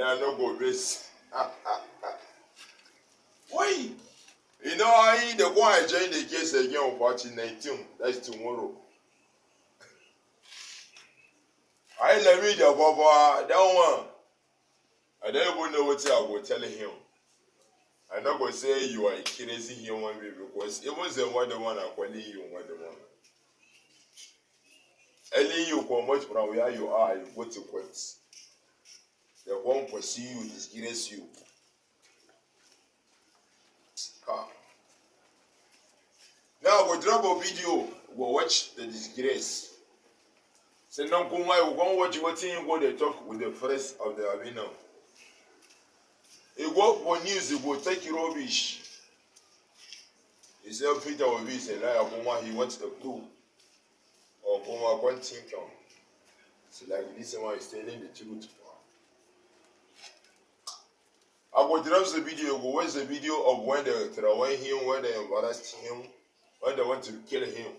I no go race. Wait. You know, I the one I joined the case again on party 19. That's tomorrow. I Lamidi Apapa, that one. I don't even know what I will tell him. I'm not going to say you are a crazy human being because it was the one I call you one the one. Any you come much from where you are, you go to quit. The one pursue you, disgrace you. Now we'll drop a video, we'll watch the disgrace. So now come on, we'll watch what thing go they talk with the first of the Avino. It go for news, it will take rubbish. He said Peter will be saying, he wants the clue. Or Poma one thing come. So like this one is telling the truth. I will drop the video, go watch the video of when they throw him, when they embarrassed him, when they want to kill him.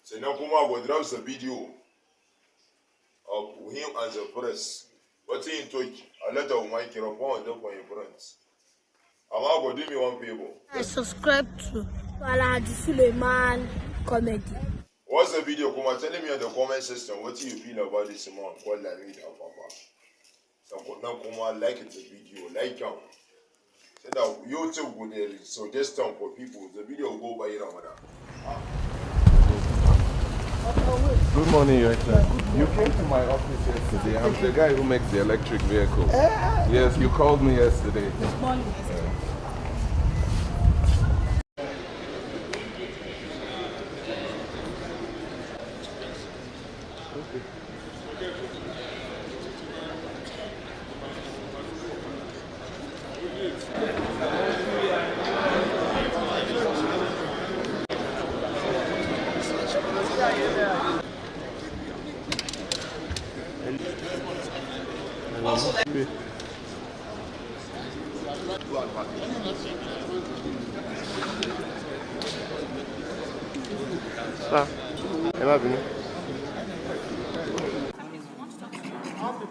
So now Poma will drop the video of him as a press. What's in talk? A lot of my microphone up on your friends. I'm going to do me one people. I subscribe to Alh.Suleiman comedy. What's the video? Come on, tell me in the comment section what do you feel about this man called Lamidi Apapa. So now come on, like the video, like him. So that YouTube will suggest for people. The video will go by Ramadan. Good morning, Your Excellency. You came to my office yesterday. I'm the guy who makes the electric vehicles. Yes, you called me yesterday. Good morning.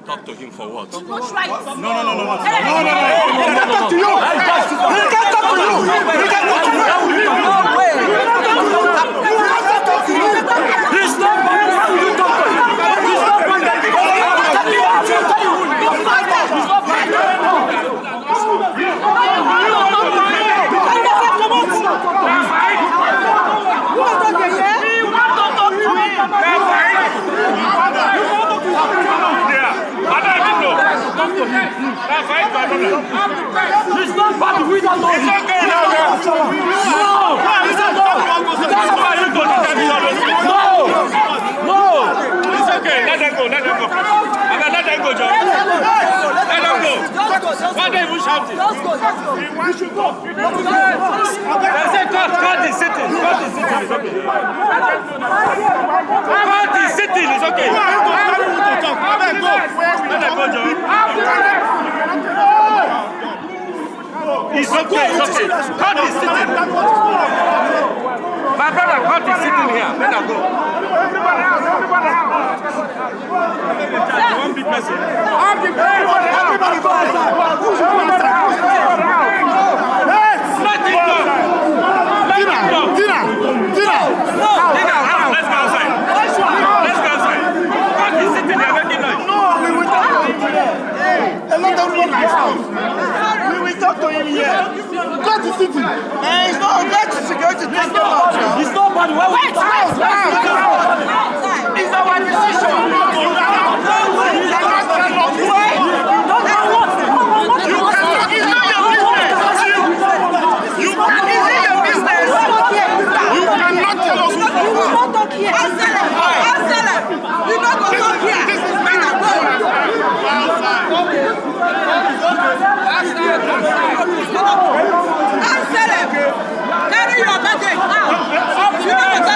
Talk to him for what? What's right? No. He can't talk to you. He can't talk to you. He can't talk to you. No way. He's not bad. How will you talk to him? He's not bad. He's not He's not bad, we don't know him. No! No! It's okay, let them go. Let them go, John. Let them go. Why are they even shouting? Let's go. We should go. They say God is sitting. God is sitting, it's okay. God is sitting, it's okay. Let them go, John. It's okay. God is sitting. My brother, God is sitting here. Let them go. One big person. Everybody go outside. Let him go. Tina. Let's go outside. God is sitting there making noise. No, we will talk to him here. A lot of people like house. We will talk to him here. God is sitting. It's not that security take him out. It's not bad. Wait. It's our decision. Carry your baggage out. You know what's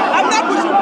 I'm not pushing.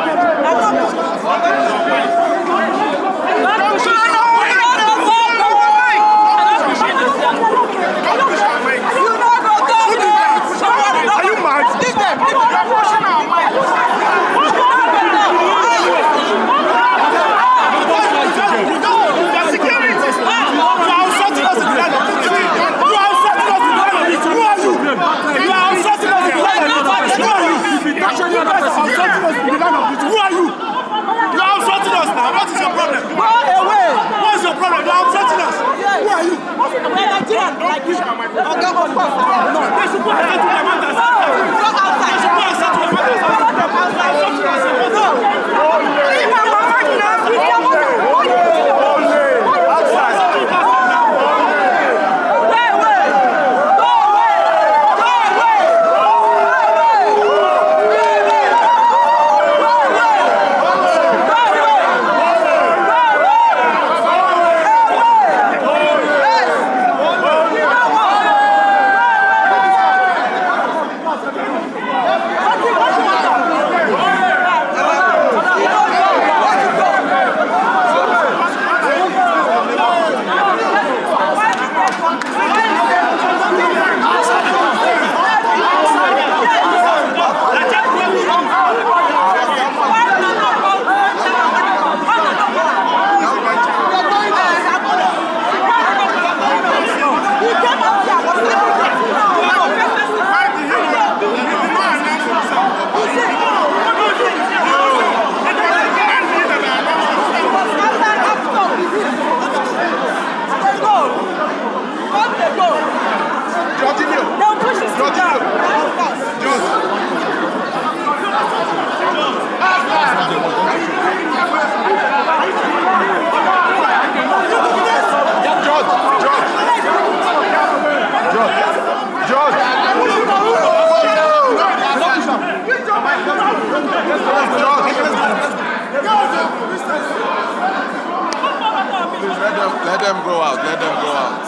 Let them go out. Let them go out.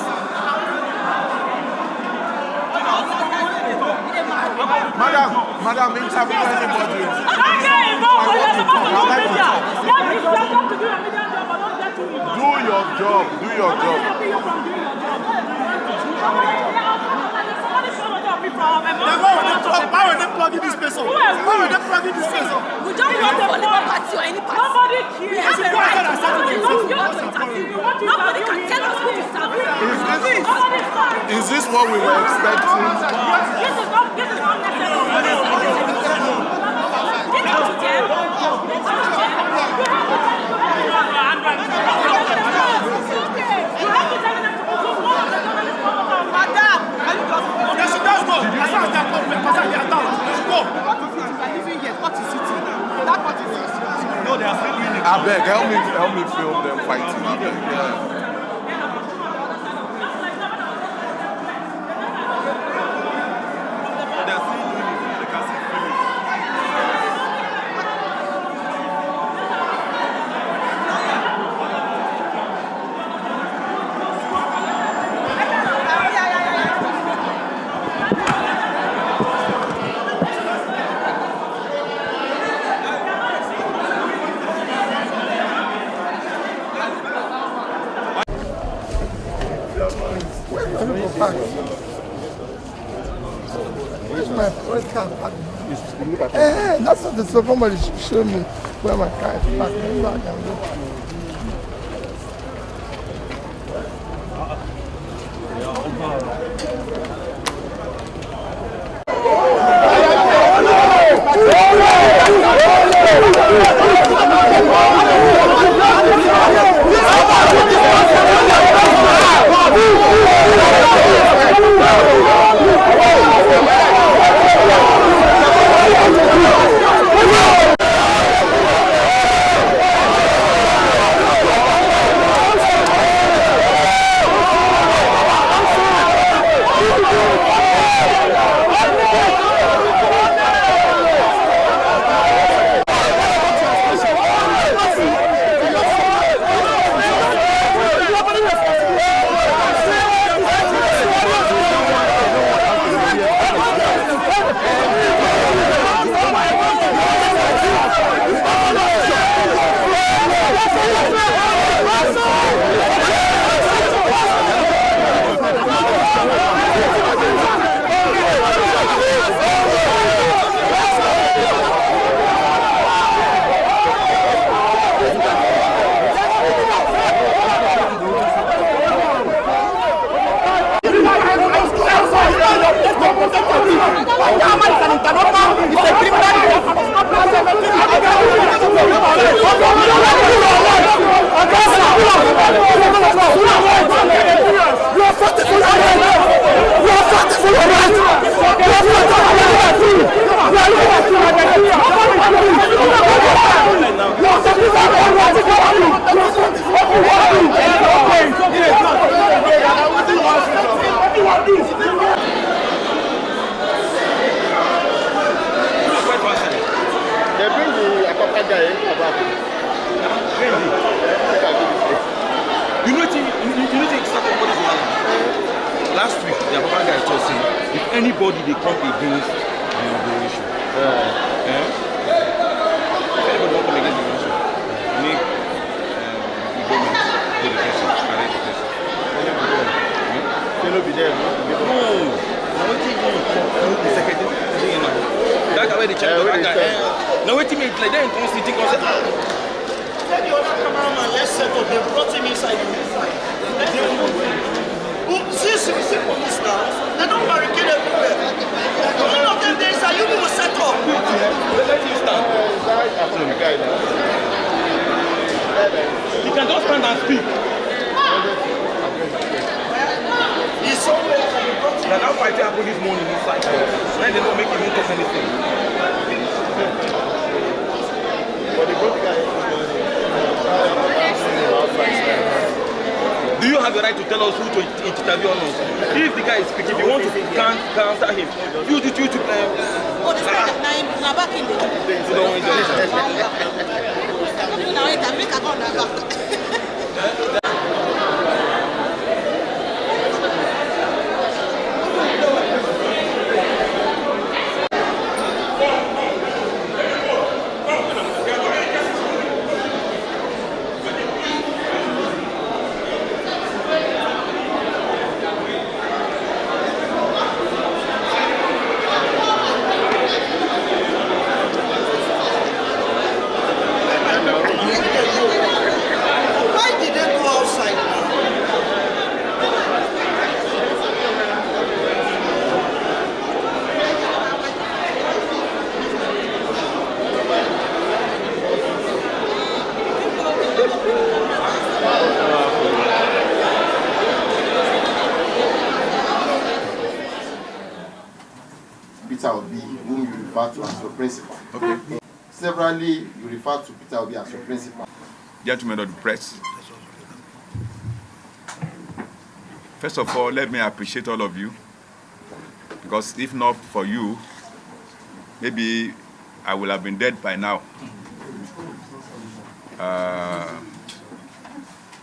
Madam, interview anybody. Do your job. Do your job. Why would they plug in this person? Why would they plug in this person? We don't want them for the party or any party. Nobody cares. We have a right to interview. Nobody can tell us who is interviewing. Is this what we were expecting? This is not necessary. Get out to them. I beg, help me film them fighting. I beg, yeah. Where's my car parked? That's what the somebody showed me where my car is parked. Maybe I can look. They bring the Apapa guy back. You know it started what is last week, the Apapa guy told saying, if anybody they come against the inauguration, if anybody want to come against the inauguration, make the government do the person, arrange the person. They will be there. No, what you do? The secretary, that guy where they check that guy. Now wait till me like that in constitution. Tell the other cameraman, let's settle. They brought him inside the inside. Since we see police now, they don't barricade everywhere. One of them days are you will set up. Let him stand. He can just stand and speak. He's somewhere. Now that fight happened this morning inside. Then they don't make him talk anything. But they brought the guy. Do you have the right to tell us who to interview or not? If the guy is speaking, if you want to counter him, use it to play. Oh, this guy now back in the. You don't want to. Now he can make a gun back. Peter Obi, whom you refer to as your principal. Okay. Severally, you refer to Peter Obi as your principal. Gentlemen of the press, first of all, let me appreciate all of you, because if not for you, maybe I would have been dead by now.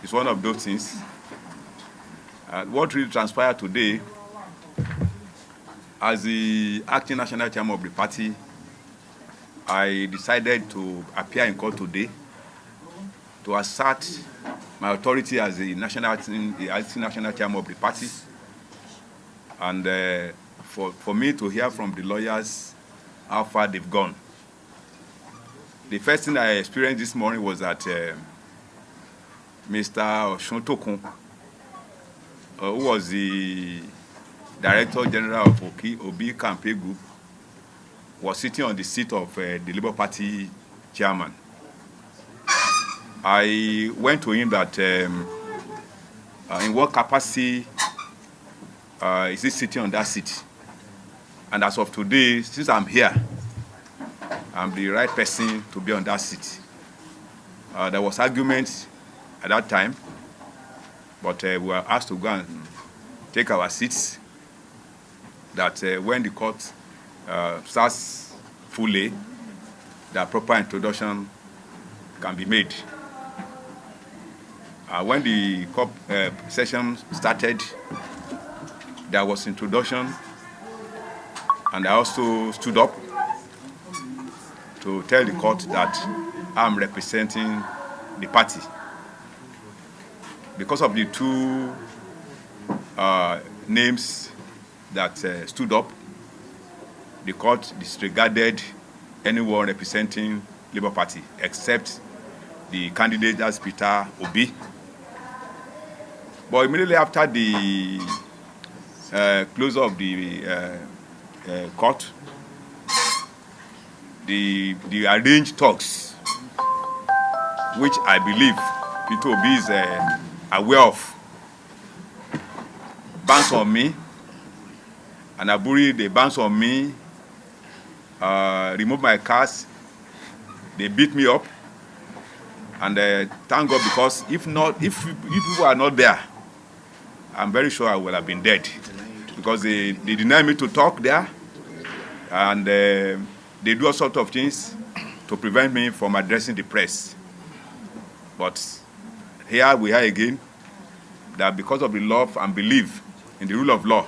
It's one of those things. What really transpired today, as the acting national chairman of the party, I decided to appear in court today to assert my authority as the acting national chairman of the party, and for me to hear from the lawyers how far they've gone. The first thing I experienced this morning was that Mr. Alh.Suleiman, who was the Director General of Obi Campaign Group, was sitting on the seat of the Labour Party chairman. I went to him that in what capacity is he sitting on that seat? And as of today, since I'm here, I'm the right person to be on that seat. There was argument at that time, but we were asked to go and take our seats, that when the court starts fully, the proper introduction can be made. When the court session started, there was introduction, and I also stood up to tell the court that I'm representing the party. Because of the two names that stood up, the court disregarded anyone representing Labour Party except the candidate, that's Peter Obi. But immediately after the close of the court, the arranged talks, which I believe Peter Obi is aware of, bounced on me, and Aburi, they bounced on me, removed my cars, they beat me up, and thank God, because if people are not there, I'm very sure I would have been dead. because they deny me to talk there, and they do all sorts of things to prevent me from addressing the press. But here we are again, that because of the love and belief in the rule of law,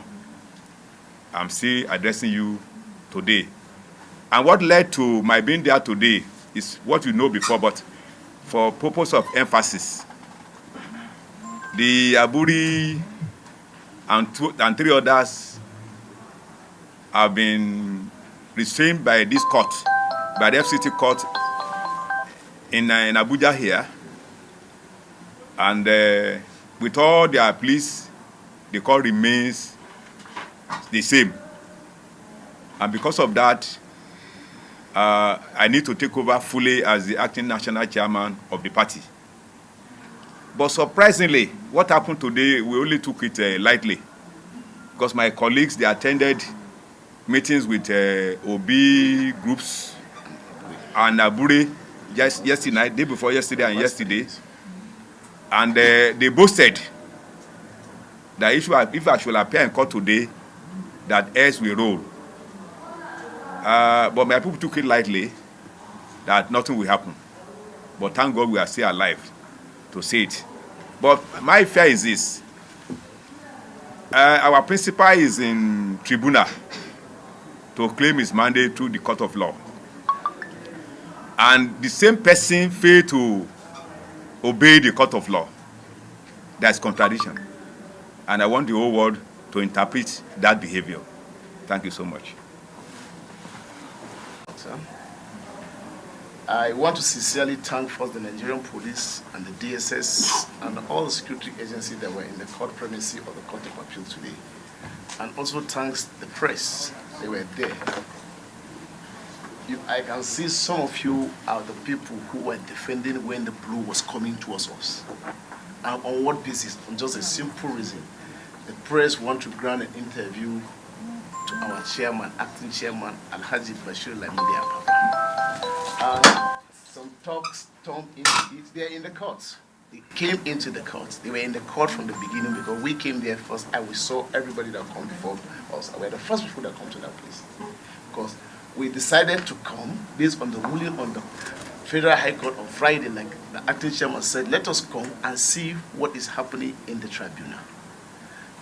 I'm still addressing you today. And what led to my being there today is what you know before, but for purpose of emphasis. The Aburi and 3 others have been restrained by this court, by the FCT court in Abuja here. And with all their pleas, the court remains the same. And because of that, I need to take over fully as the acting national chairman of the party. But surprisingly, what happened today, we only took it lightly. Because my colleagues, they attended meetings with OB groups and Abure yesterday night, day before yesterday and yesterday. And they boasted that if I should appear in court today, that heirs will roll. But my people took it lightly, that nothing will happen. But thank God we are still alive to say it. But my fear is this. Our principal is in tribunal to claim his mandate through the court of law. And the same person failed to obey the court of law. That's contradiction. And I want the whole world to interpret that behavior. Thank you so much. I want to sincerely thank first the Nigerian police and the DSS and all the security agencies that were in the court premises of the Court of Appeal today. And also thanks the press, they were there. I can see some of you are the people who were defending when the blue was coming towards us. And on what basis? On just a simple reason. The press want to grant an interview to our chairman, acting chairman, Alh.Suleiman, Apapa. Some talks turned into it. They're in the court. They came into the court. They were in the court from the beginning because we came there first and we saw everybody that come before us. We were the first people that come to that place. Because we decided to come based on the ruling on the Federal High Court on Friday, like the acting chairman said, let us come and see what is happening in the tribunal.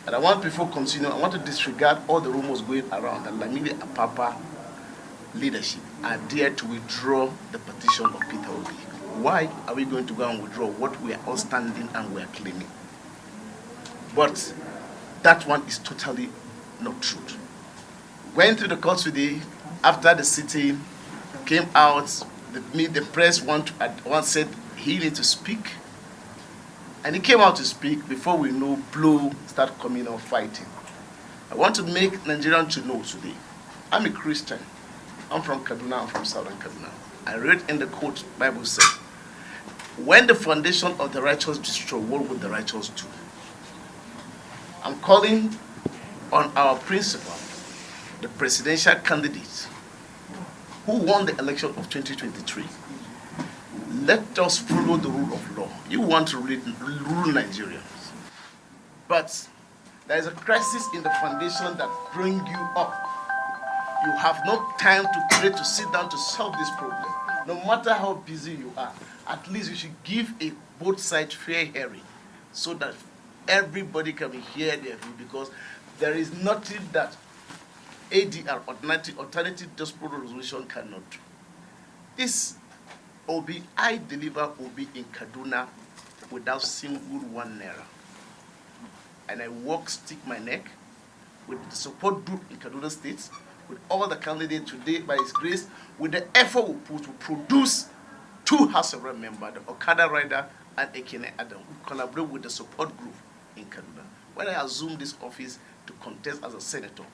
And I want, before continuing, I want to disregard all the rumors going around that Lamidi Apapa leadership are there to withdraw the petition of Peter Obi. Why are we going to go and withdraw what we are all standing and we are claiming? But that one is totally not true. Went to the court today, after the sitting, came out, the press one said he needed to speak. And he came out to speak before we know blue start coming out fighting. I want to make Nigerians to know today, I'm a Christian. I'm from Kaduna, I'm from Southern Kaduna. I read in the quote, Bible said, when the foundation of the righteous destroy, what would the righteous do? I'm calling on our principal, the presidential candidate who won the election of 2023. Let us follow the rule of law. You want to rule Nigerians. But there is a crisis in the foundation that brings you up. You have no time to try to sit down to solve this problem. No matter how busy you are, at least you should give a both sides fair hearing so that everybody can hear their view, because there is nothing that ADR, alternative dispute resolution, cannot do. This Obi, I deliver Obi in Kaduna without single ₦1. And I walk, stick my neck with the support group in Kaduna State, with all the candidates today, by His grace, with the effort we put to produce 2 House of Rep members, the Okada Rider and Ekene Adam, who collaborate with the support group in Kaduna. When I assumed this office to contest as a senator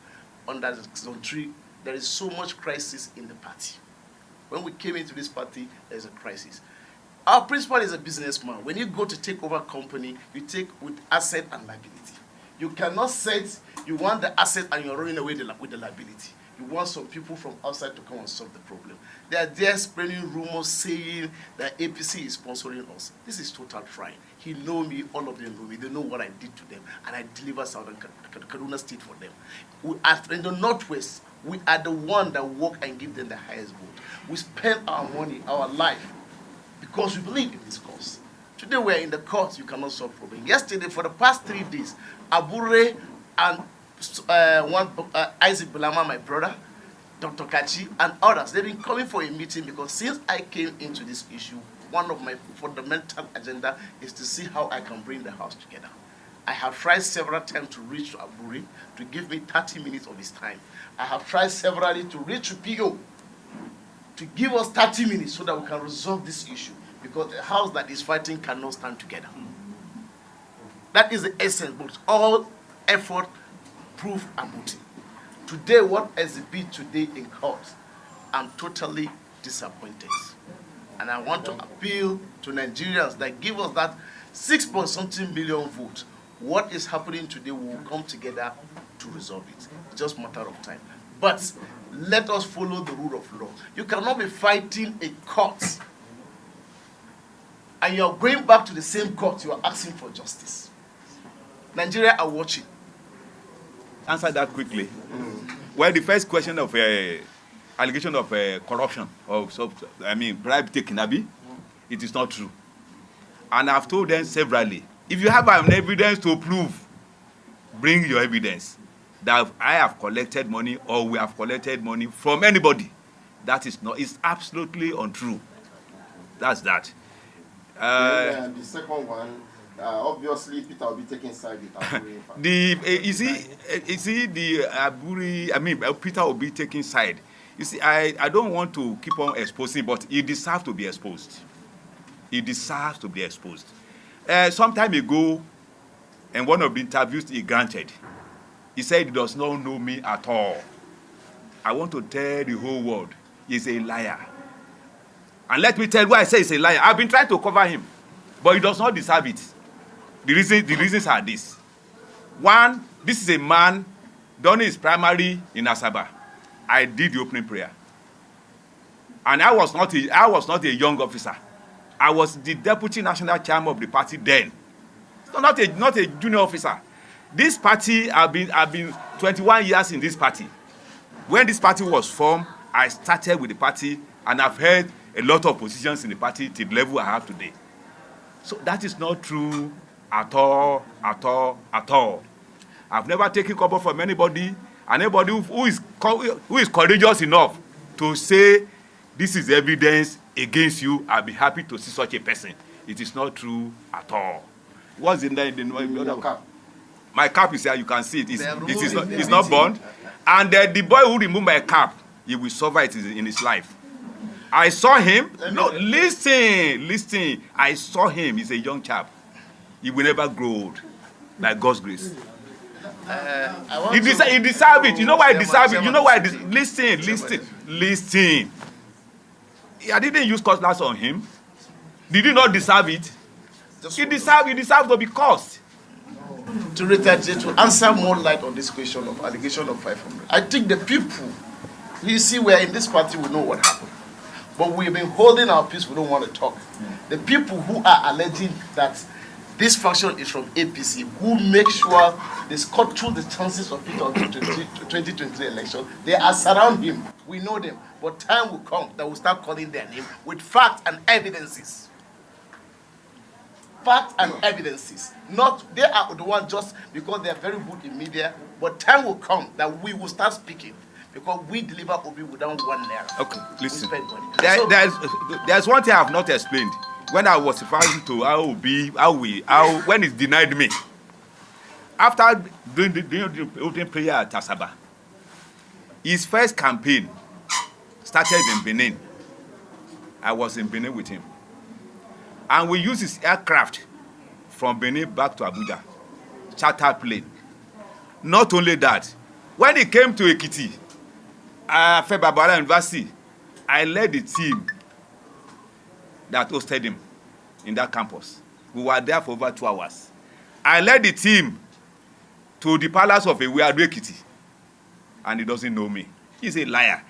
under the Zone 3, there is so much crisis in the party. When we came into this party, there is a crisis. Our principal is a businessman. When you go to take over a company, you take with asset and liability. You cannot say you want the asset and you're running away with the liability. You want some people from outside to come and solve the problem. They are there spreading rumors saying that APC is sponsoring us. This is total fraud. He know me, all of them know me. They know what I did to them, and I deliver Southern Kaduna State for them. We are in the Northwest. We are the one that work and give them the highest vote. We spend our money, our life, because we believe in this cause. Today we are in the court. You cannot solve problem. Yesterday, for the past 3 days, Abure and Isaac Bulama, my brother, Dr. Kachi, and others, they've been coming for a meeting because since I came into this issue, one of my fundamental agenda is to see how I can bring the house together. I have tried several times to reach Abure to give me 30 minutes of his time. I have tried severally to reach PO to give us 30 minutes so that we can resolve this issue, because a house that is fighting cannot stand together. That is the essence, but all effort proof amounting. Today, what exhibit today in court, I'm totally disappointed. And I want to appeal to Nigerians that give us that 6.something million vote. What is happening today, we will come together to resolve it. It's just a matter of time. But let us follow the rule of law. You cannot be fighting a court and you're going back to the same court, you are asking for justice. Nigeria are watching. Answer that quickly. Well, the first question of allegation of corruption, bribe taking, it is not true. And I've told them severally, if you have an evidence to prove, bring your evidence that I have collected money or we have collected money from anybody. That is not, it's absolutely untrue. That's that. The second one, obviously Peter will be taking side with Abure. Peter will be taking side. You see, I don't want to keep on exposing, but he deserves to be exposed. He deserves to be exposed. Some time ago, in one of the interviews he granted, he said he does not know me at all. I want to tell the whole world, he's a liar. And let me tell you why I say he's a liar. I've been trying to cover him, but he does not deserve it. The reasons are this. One, this is a man done his primary in Asaba. I did the opening prayer. And I was not a young officer. I was the deputy national chairman of the party then. So not a junior officer. This party, I've been 21 years in this party. When this party was formed, I started with the party, and I've held a lot of positions in the party to the level I have today. So that is not true at all, at all, at all. I've never taken cover from anybody, and anybody who is courageous enough to say this is evidence against you, I'll be happy to see such a person. It is not true at all. What's in there in the other cap? My cap is here, you can see it. It's not burned. And the boy who removed my cap, he will suffer it in his life. I saw him. No, listen. I saw him. He's a young chap. He will never grow old, by God's grace. He deserves it. You know why he deserves it? You know why? Listen. I didn't use cutlass on him. Did he not deserve it? He deserves to be cursed. To answer more light on this question of allegation of 500. I think the people, you see, we're in this party, we know what happened. But we've been holding our peace, we don't want to talk. The people who are alleging that this faction is from APC, who make sure they cut through the chances of Peter in the 2023 election, they are surrounding him. We know them. But time will come that we'll start calling their name with facts and evidences. Facts and evidences. Not they are the ones just because they are very good in media, but time will come that we will start speaking because we deliver Obi without one naira. Okay, listen. There's one thing I have not explained. When I was referring to how when it denied me. After doing the opening prayer at Asaba, his first campaign started in Benin. I was in Benin with him. And we used his aircraft from Benin back to Abuja, charter plane. Not only that, when he came to Ekiti, Febabara University, I led the team that hosted him in that campus. We were there for over 2 hours. I led the team to the palace of Eweadu Ekiti, and he doesn't know me. He's a liar.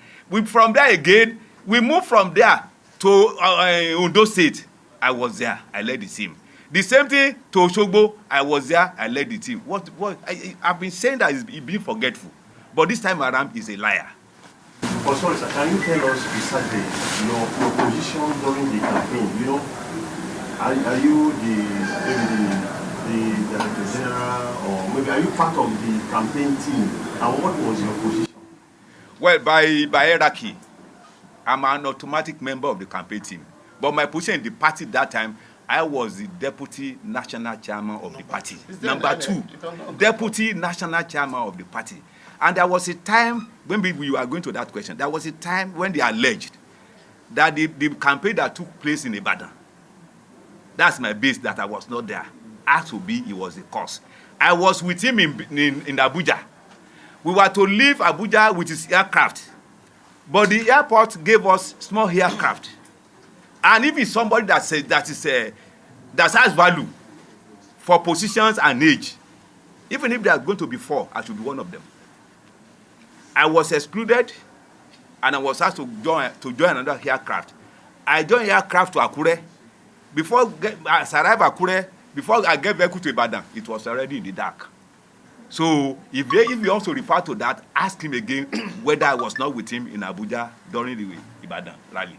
From there again, we moved from there to Ondo State. I was there. I led the team. The same thing to Oshogbo, I was there, I led the team. I've been saying that he's being forgetful, but this time around, he's a liar. Oh, sorry, sir. Can you tell us precisely your position during the campaign? You know, are you the Director General, or maybe are you part of the campaign team? And what was your position? Well, by hierarchy, I'm an automatic member of the campaign team. But my position in the party that time, I was the deputy national chairman of the party. Number 2, deputy national chairman of the party. And there was a time, when we were going to that question, there was a time when they alleged that the campaign that took place in Ibadan, that's my base, that I was not there. Had to be, it was the cause. I was with him in Abuja. We were to leave Abuja with his aircraft, but the airport gave us small aircraft. And if it's somebody that has value for positions and age, even if there are going to be 4, I should be one of them. I was excluded, and I was asked to join another aircraft. I joined aircraft to Akure. Before I arrived at Akure, before I get vehicle to Ibadan, it was already in the dark. So if you also refer to that, ask him again whether I was not with him in Abuja during the Ibadan rally.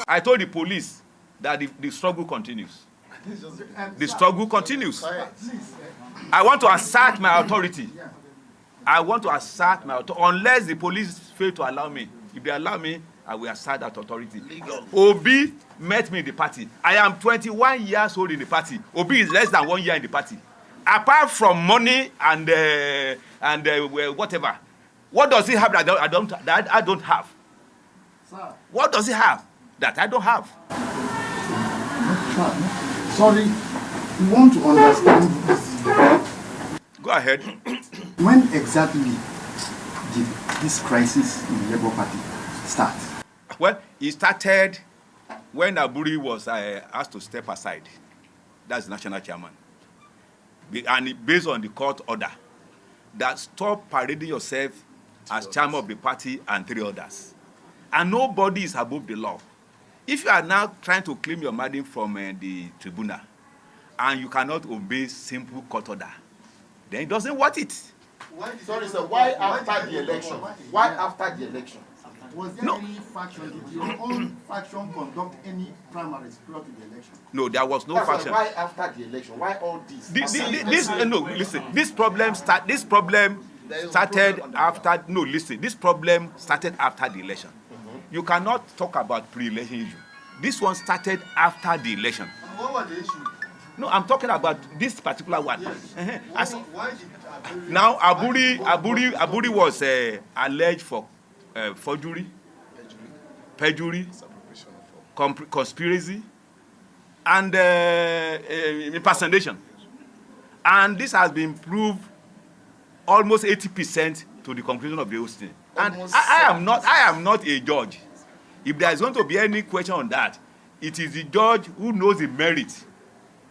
I told the police that the struggle continues. The struggle continues. I want to assert my authority. I want to assert my authority unless the police fail to allow me. If they allow me, I will assert that authority. Obi met me in the party. I am 21 years old in the party. Obi is less than 1 year in the party. Apart from money and whatever, what does he have that I don't have? Sir. What does he have that I don't have? Sorry, we want to understand this. Go ahead. When exactly did this crisis in the Labour Party start? Well, it started when Aburi was asked to step aside. That's the national chairman. And based on the court order that stop parading yourself as chairman of the party and 3 others. And nobody is above the law. If you are now trying to claim your mandate from the tribunal and you cannot obey simple court order, then it doesn't worth it. Sorry, sir. Why after the election? Why after the election? Was there any faction? Did your own faction conduct any primaries prior to the election? No, there was no faction. Why after the election? Why all this? This problem started after. No, listen. This problem started after the election. You cannot talk about pre-election issue. This one started after the election. What was the issue? No, I'm talking about this particular one. Yes. Why did now Aburi was alleged for forgery, perjury, conspiracy, and impersonation. And this has been proved almost 80% to the conclusion of the whole thing. And I am not a judge. If there is going to be any question on that, it is the judge who knows the merit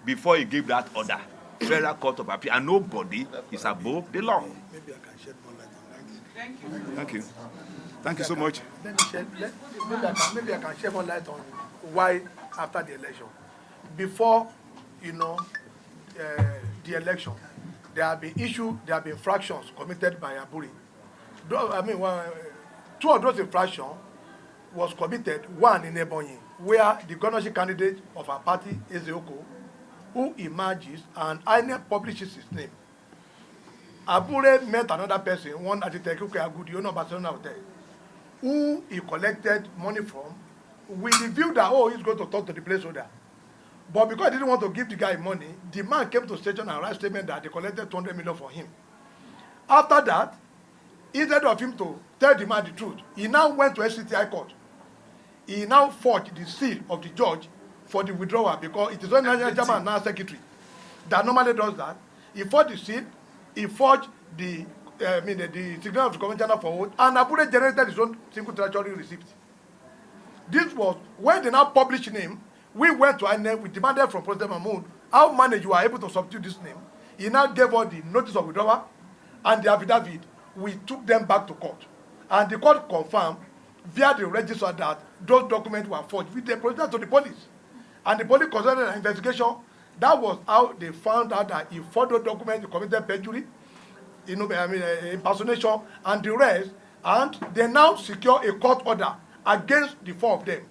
before he gave that order. Federal Court of Appeal, and nobody is above the law. Maybe I can shed more light on that. Thank you. Thank you. Thank you so much. Maybe I can shed more light on why after the election. Before, the election, there have been infractions committed by Aburi. 2 of those infractions was committed, one in Ebonyi, where the governorship candidate of our party, Ezeoko, who emerges and INEC publishes his name. Abure met another person, one at the Tekuke Agudi, Barcelona Hotel, who he collected money from with the view that, he's going to talk to the placeholder. But because he didn't want to give the guy money, the man came to station and write statement that they collected 200 million for him. After that, instead of him to tell the man the truth, he now went to SCTI court. He now forged the seal of the judge for the withdrawal because it is only national chairman and now secretary that normally does that. He forged the seal, he forged the signal of the conventional forward, and Abure generated his own single treasury receipt. This was when they now published him. We went to INEC, we demanded from President Mahmoud how managed you are able to substitute this name. He now gave us the notice of withdrawal and the affidavit. We took them back to court. And the court confirmed via the register that those documents were forged. They presented to the police. And the police conducted an investigation. That was how they found out that he forged those documents, he committed perjury, impersonation, and the rest. And they now secure a court order against the 4 of them.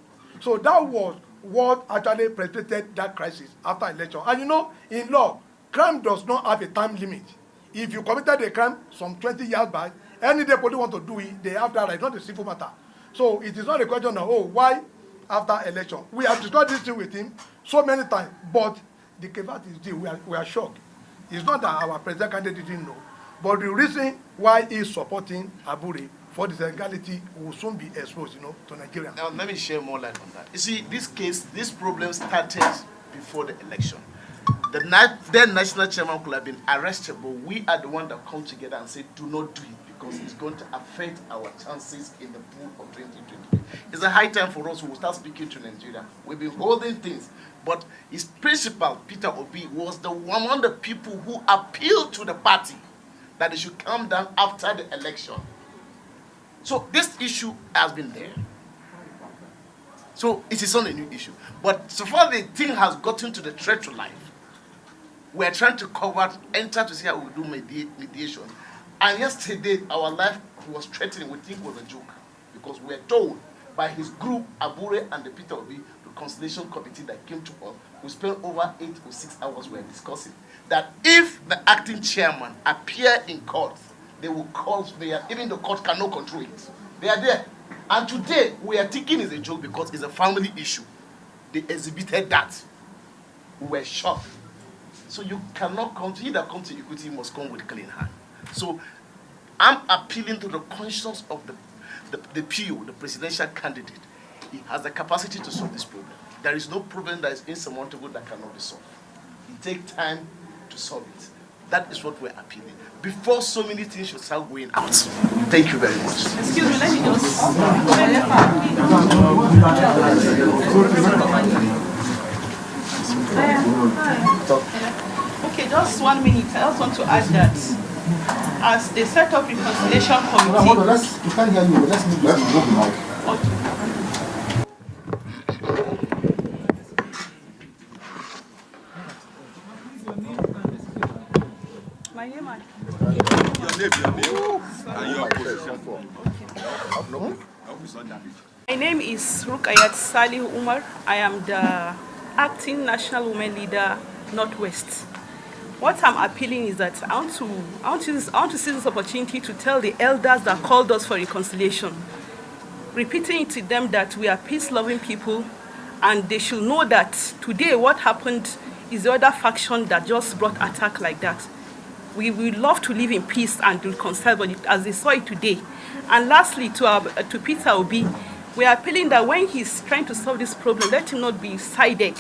So that was what actually precipitated that crisis after election. And you know, in law, crime does not have a time limit. If you committed a crime some 20 years back, any day police want to do it, they have that right. It's not a civil matter. So it is not a question of, oh, why after election? We have discussed this thing with him so many times, but the caveat is this, we are shocked. It's not that our president candidate didn't know, but the reason why he's supporting Abure for this illegality will soon be exposed, you know, to Nigeria. Now, let me share more light on that. You see, this problem started before the election. The then national chairman could have been arrested, but we are the one that come together and say, do not do it, because it's going to affect our chances in the pool of 2023. It's a high time for us to start speaking to Nigeria. We've been holding things, but his principal, Peter Obi, was one of the people who appealed to the party that they should calm down after the election. So this issue has been there. So it is not a new issue. But so far the thing has gotten to the threat to life. We are trying to enter to see how we do mediation. And yesterday, our life was threatening. We think it was a joke. Because we were told by his group, Abure and the Peter Obi, the conciliation committee that came to us, we spent over 8 or 6 hours we were discussing, that if the acting chairman appear in court, they will call, even the court cannot control it. They are there. And today, we are thinking it's a joke because it's a family issue. They exhibited that. We were shocked. So you cannot come to, he that comes to equity must come with clean hand. So I'm appealing to the conscience of the PO, the presidential candidate. He has the capacity to solve this problem. There is no problem that is insurmountable that cannot be solved. It takes time to solve it. That is what we're appealing. Before so many things should start going out. Thank you very much. Excuse me, let me just... Okay, just 1 minute. I just want to add that as they set up reconciliation committee... You can't hear you. Let's move the mic. My name is Rukayat Salih Umar. I am the acting national women leader Northwest. What I'm appealing is that I want to seize this opportunity to tell the elders that called us for reconciliation, repeating it to them that we are peace-loving people, and they should know that today what happened is the other faction that just brought attack like that. We would love to live in peace and reconcile, but as they saw it today. And lastly, to Peter Obi, we are appealing that when he's trying to solve this problem, let him not be sided.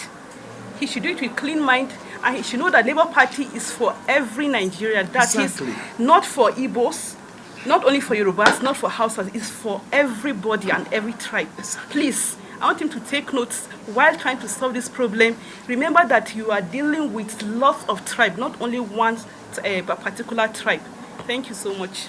He should do it with clean mind, and he should know that Labour Party is for every Nigerian. That exactly. Is not for Igbos, not only for Yorubas, not for Hausas, it's for everybody and every tribe. Please, I want him to take notes while trying to solve this problem. Remember that you are dealing with lots of tribes, not only one particular tribe. Thank you so much.